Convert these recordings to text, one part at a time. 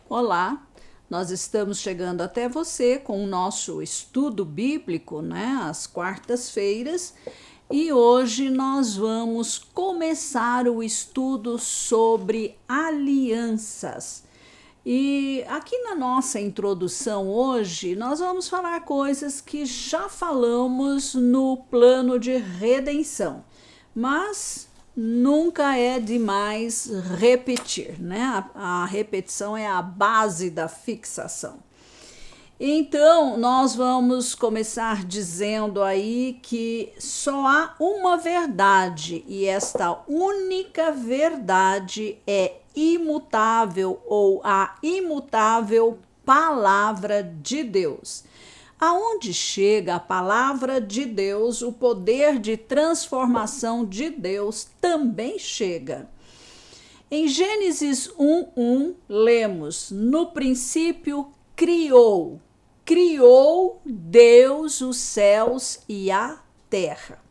Olá, nós estamos chegando até você com o nosso estudo bíblico, né, às quartas-feiras, e hoje nós vamos começar o estudo sobre alianças. E aqui na nossa introdução hoje, nós vamos falar coisas que já falamos no plano de redenção, mas nunca é demais repetir, né? A repetição é a base da fixação. Então, nós vamos começar dizendo aí que só há uma verdade e esta única verdade é imutável ou a imutável palavra de Deus. Aonde chega a palavra de Deus, o poder de transformação de Deus também chega. Em Gênesis 1:1, lemos: no princípio criou Deus os céus e a terra.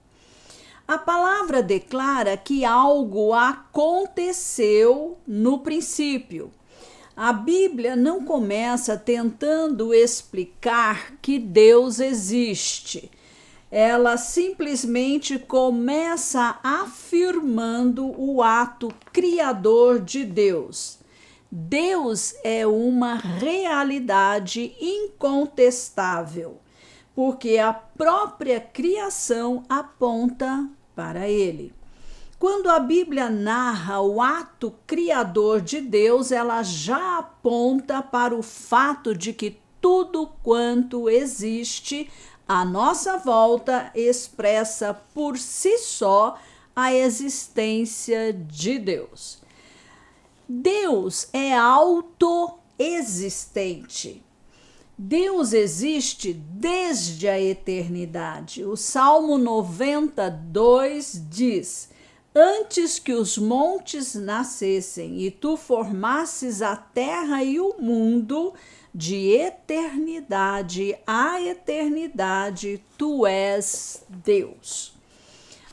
A palavra declara que algo aconteceu no princípio. A Bíblia não começa tentando explicar que Deus existe. Ela simplesmente começa afirmando o ato criador de Deus. Deus é uma realidade incontestável, porque a própria criação aponta para ele. Quando a Bíblia narra o ato criador de Deus, ela já aponta para o fato de que tudo quanto existe à nossa volta expressa por si só a existência de Deus. Deus é autoexistente. Deus existe desde a eternidade. O Salmo 92 diz: antes que os montes nascessem e tu formasses a terra e o mundo, de eternidade a eternidade, tu és Deus.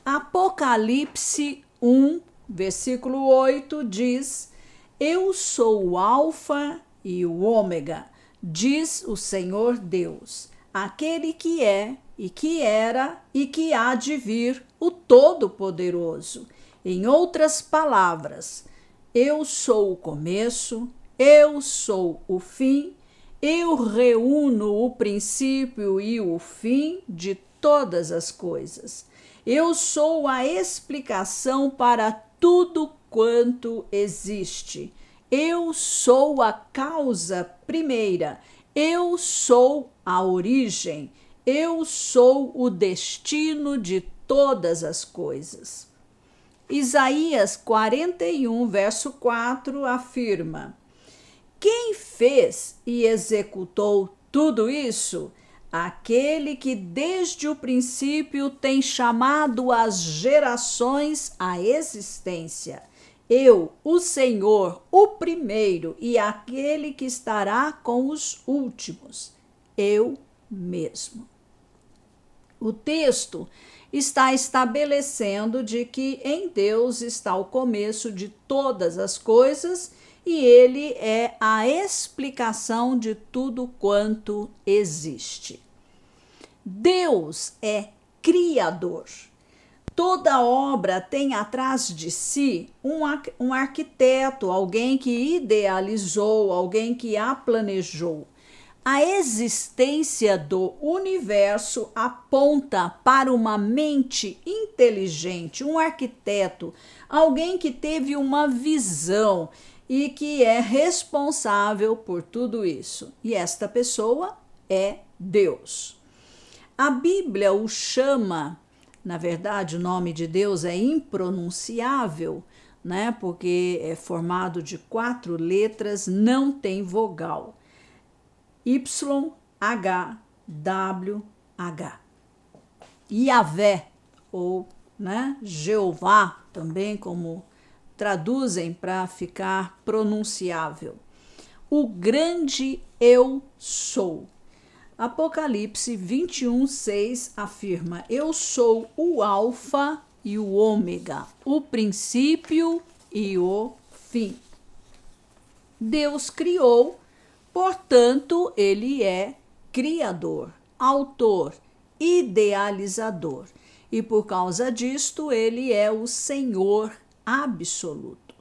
Apocalipse 1, versículo 8 diz: eu sou o Alfa e o Ômega, diz o Senhor Deus, aquele que é e que era e que há de vir, o Todo-Poderoso. Em outras palavras, eu sou o começo, eu sou o fim, eu reúno o princípio e o fim de todas as coisas. Eu sou a explicação para tudo quanto existe. Eu sou a causa primeira. Eu sou a origem. Eu sou o destino de todas as coisas. Isaías 41, verso 4 afirma: quem fez e executou tudo isso? Aquele que desde o princípio tem chamado as gerações à existência. Eu, o Senhor, o primeiro e aquele que estará com os últimos. Eu mesmo. O texto está estabelecendo de que em Deus está o começo de todas as coisas e ele é a explicação de tudo quanto existe. Deus é criador. Toda obra tem atrás de si um arquiteto, alguém que idealizou, alguém que a planejou. A existência do universo aponta para uma mente inteligente, um arquiteto, alguém que teve uma visão e que é responsável por tudo isso. E esta pessoa é Deus. A Bíblia o chama, na verdade, o nome de Deus é impronunciável, né? Porque é formado de 4 letras, não tem vogal. YHWH. Yahvé, ou né, Jeová, também como traduzem para ficar pronunciável. O grande eu sou. Apocalipse 21:6 afirma: eu sou o Alfa e o Ômega, o princípio e o fim. Deus criou, portanto, ele é criador, autor, idealizador. E por causa disto, ele é o Senhor absoluto.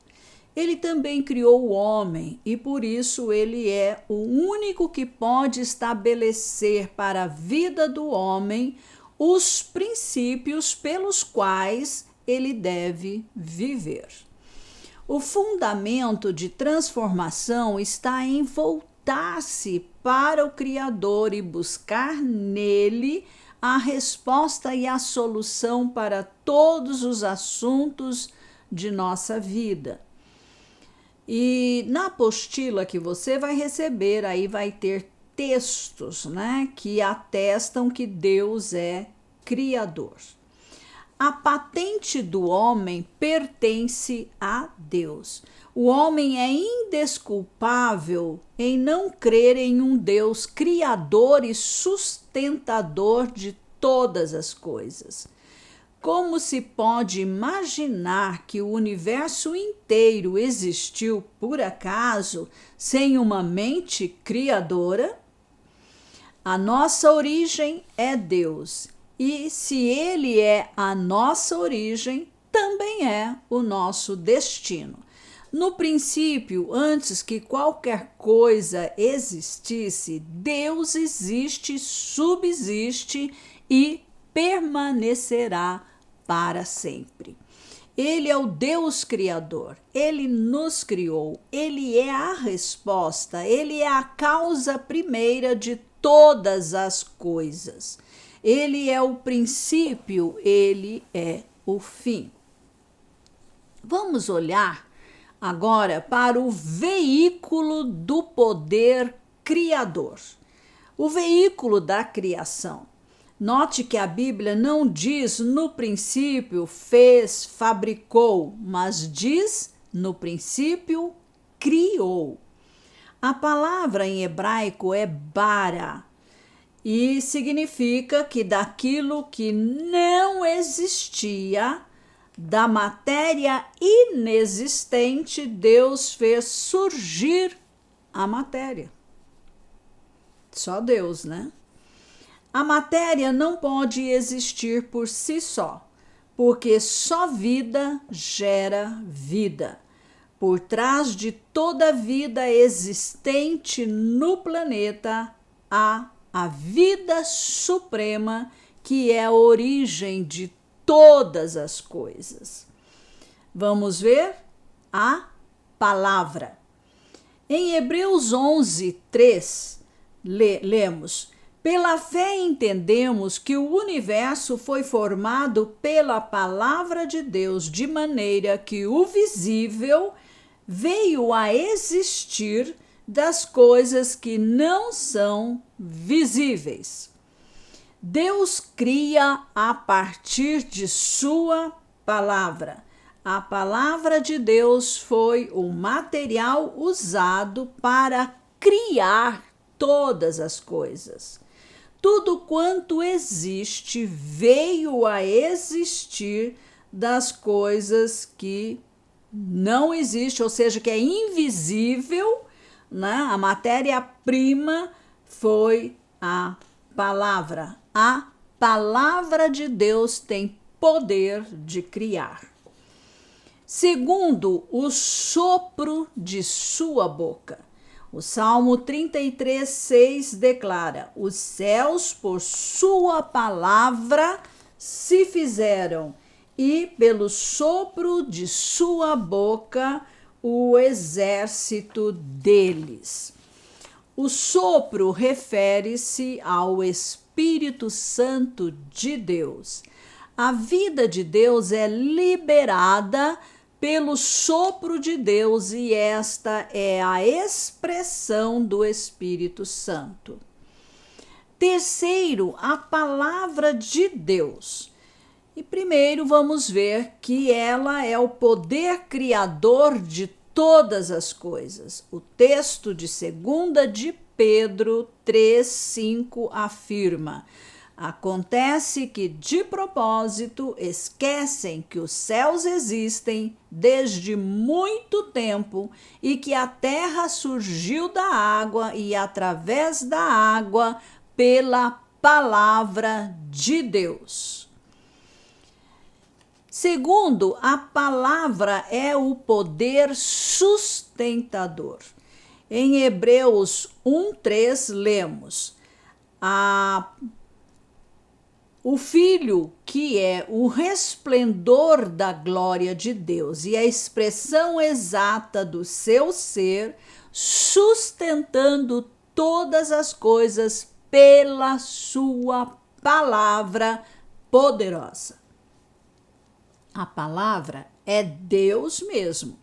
Ele também criou o homem e por isso ele é o único que pode estabelecer para a vida do homem os princípios pelos quais ele deve viver. O fundamento de transformação está em voltar-se para o Criador e buscar nele a resposta e a solução para todos os assuntos de nossa vida. E na apostila que você vai receber, aí vai ter textos, que atestam que Deus é criador. A patente do homem pertence a Deus. O homem é indesculpável em não crer em um Deus criador e sustentador de todas as coisas. Como se pode imaginar que o universo inteiro existiu por acaso sem uma mente criadora? A nossa origem é Deus. E se ele é a nossa origem, também é o nosso destino. No princípio, antes que qualquer coisa existisse, Deus existe, subsiste e permanecerá para sempre. Ele é o Deus criador, ele nos criou, ele é a resposta, ele é a causa primeira de todas as coisas. Ele é o princípio, ele é o fim. Vamos olhar agora para o veículo do poder criador, o veículo da criação. Note que a Bíblia não diz no princípio fez, fabricou, mas diz no princípio criou. A palavra em hebraico é bara, e significa que daquilo que não existia, da matéria inexistente, Deus fez surgir a matéria. Só Deus, A matéria não pode existir por si só, porque só vida gera vida. Por trás de toda vida existente no planeta há a vida suprema, que é a origem de todas as coisas. Vamos ver a palavra. Em Hebreus 11:3, lemos: pela fé entendemos que o universo foi formado pela palavra de Deus, de maneira que o visível veio a existir das coisas que não são visíveis. Deus cria a partir de sua palavra. A palavra de Deus foi o material usado para criar todas as coisas. Tudo quanto existe veio a existir das coisas que não existem, ou seja, que é invisível. A matéria-prima foi a palavra. A palavra de Deus tem poder de criar. Segundo o sopro de sua boca. O Salmo 33:6 declara: os céus por sua palavra se fizeram, e pelo sopro de sua boca o exército deles. O sopro refere-se ao Espírito Santo de Deus. A vida de Deus é liberada pelo sopro de Deus e esta é a expressão do Espírito Santo. Terceiro, a palavra de Deus. E primeiro vamos ver que ela é o poder criador de todas as coisas. O texto de 2 de Pedro 3:5 afirma: Acontece que, de propósito, esquecem que os céus existem desde muito tempo e que a terra surgiu da água e através da água pela palavra de Deus. Segundo, a palavra é o poder sustentador. Em Hebreus 1:3 lemos: o Filho, que é o resplendor da glória de Deus e a expressão exata do seu ser, sustentando todas as coisas pela sua palavra poderosa. A palavra é Deus mesmo.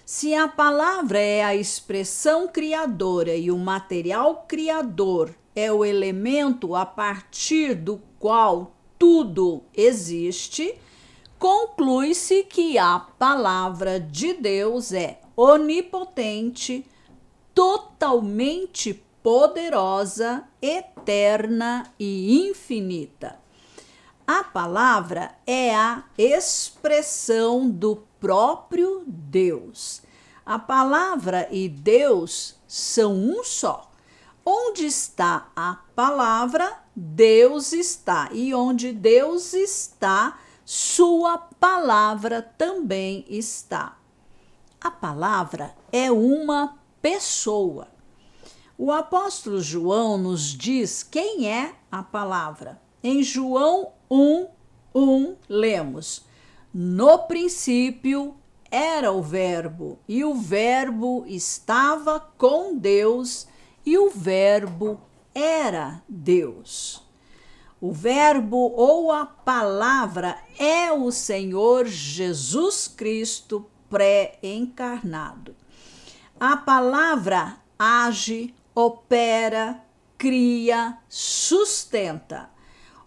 Se a palavra é a expressão criadora e o material criador é o elemento a partir do qual tudo existe, conclui-se que a palavra de Deus é onipotente, totalmente poderosa, eterna e infinita. A palavra é a expressão do próprio Deus. A palavra e Deus são um só. Onde está a palavra, Deus está. E onde Deus está, sua palavra também está. A palavra é uma pessoa. O apóstolo João nos diz quem é a palavra. Em João 1:1 lemos: no princípio era o Verbo, e o Verbo estava com Deus, e o Verbo era Deus. O Verbo ou a palavra é o Senhor Jesus Cristo pré-encarnado. A palavra age, opera, cria, sustenta.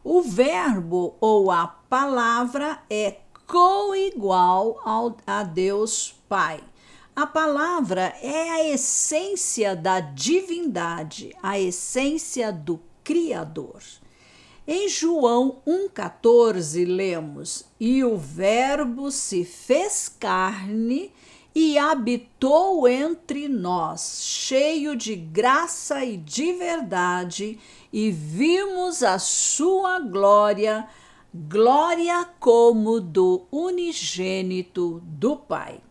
O Verbo ou a palavra é coigual a Deus Pai. A palavra é a essência da divindade, a essência do Criador. Em João 1,14 lemos: e o Verbo se fez carne e habitou entre nós, cheio de graça e de verdade, e vimos a sua glória, glória como do unigênito do Pai.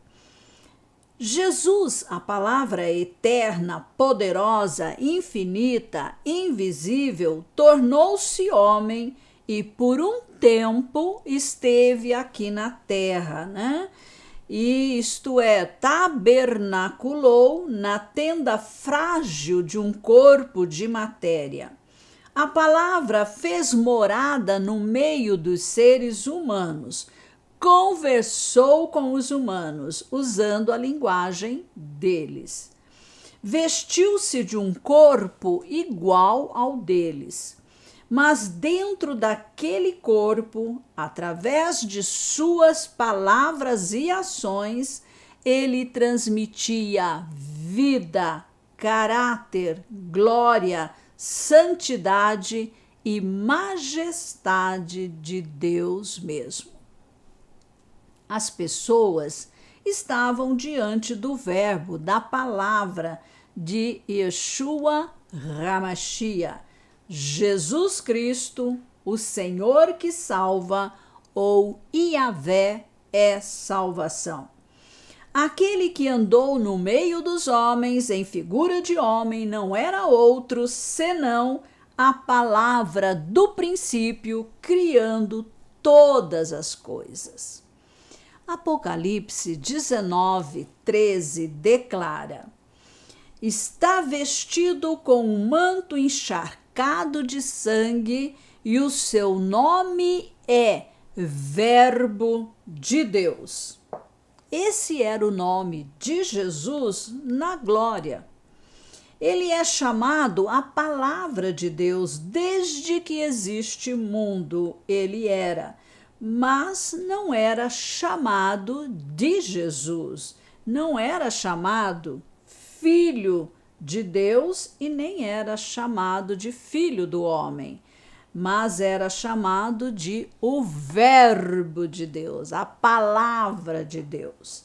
Jesus, a palavra eterna, poderosa, infinita, invisível, tornou-se homem e por um tempo esteve aqui na terra, né? E isto é, tabernaculou na tenda frágil de um corpo de matéria. A palavra fez morada no meio dos seres humanos, conversou com os humanos, usando a linguagem deles. Vestiu-se de um corpo igual ao deles, mas dentro daquele corpo, através de suas palavras e ações, ele transmitia vida, caráter, glória, santidade e majestade de Deus mesmo. As pessoas estavam diante do Verbo, da palavra de Yeshua HaMashiach, Jesus Cristo, o Senhor que salva, ou Yahvé é salvação. Aquele que andou no meio dos homens em figura de homem não era outro senão a palavra do princípio, criando todas as coisas. Apocalipse 19:13 declara: está vestido com um manto encharcado de sangue e o seu nome é Verbo de Deus. Esse era o nome de Jesus na glória. Ele é chamado a palavra de Deus desde que existe mundo, ele era. Mas não era chamado de Jesus, não era chamado Filho de Deus e nem era chamado de Filho do homem. mas era chamado de o Verbo de Deus, a palavra de Deus.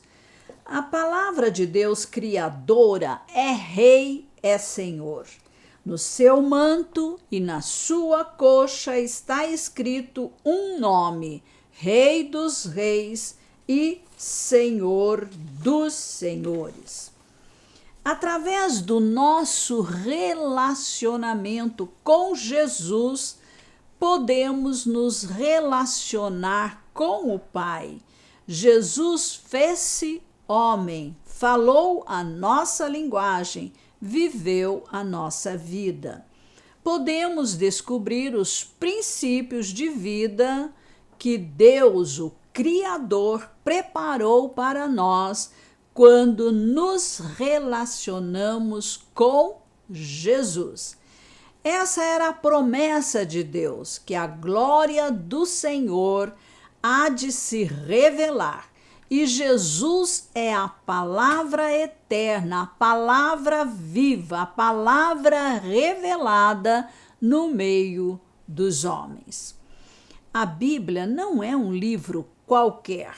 A palavra de Deus criadora é Rei, é Senhor. No seu manto e na sua coxa está escrito um nome: Rei dos Reis e Senhor dos Senhores. Através do nosso relacionamento com Jesus, podemos nos relacionar com o Pai. Jesus fez-se homem, falou a nossa linguagem, viveu a nossa vida. Podemos descobrir os princípios de vida que Deus, o Criador, preparou para nós quando nos relacionamos com Jesus. Essa era a promessa de Deus, que a glória do Senhor há de se revelar. E Jesus é a palavra eterna, a palavra viva, a palavra revelada no meio dos homens. A Bíblia não é um livro qualquer.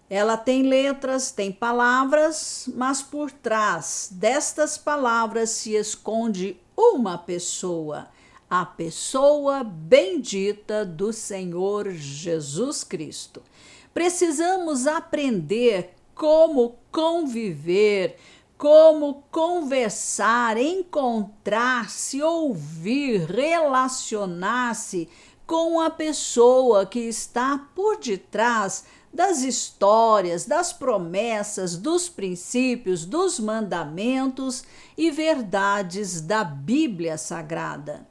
Ela tem letras, tem palavras, mas por trás destas palavras se esconde uma pessoa, a pessoa bendita do Senhor Jesus Cristo. Precisamos aprender como conviver, como conversar, encontrar-se, ouvir, relacionar-se com a pessoa que está por detrás das histórias, das promessas, dos princípios, dos mandamentos e verdades da Bíblia Sagrada.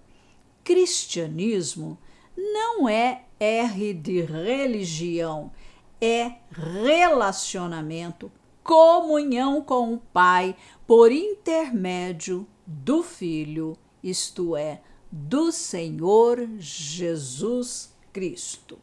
Cristianismo não é R de religião, é relacionamento, comunhão com o Pai por intermédio do Filho, isto é, do Senhor Jesus Cristo.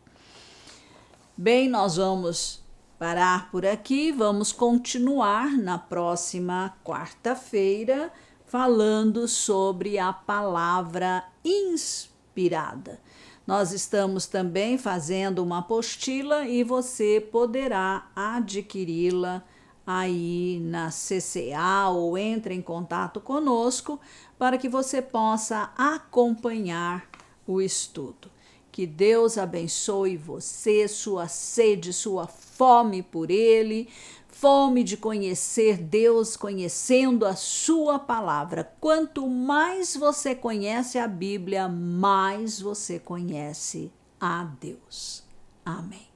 Bem, nós vamos parar por aqui, vamos continuar na próxima quarta-feira falando sobre a palavra inspirada. Nós estamos também fazendo uma apostila e você poderá adquiri-la aí na CCA ou entre em contato conosco para que você possa acompanhar o estudo. Que Deus abençoe você, sua sede, sua fome por Ele, fome de conhecer Deus, conhecendo a sua palavra. Quanto mais você conhece a Bíblia, mais você conhece a Deus. Amém.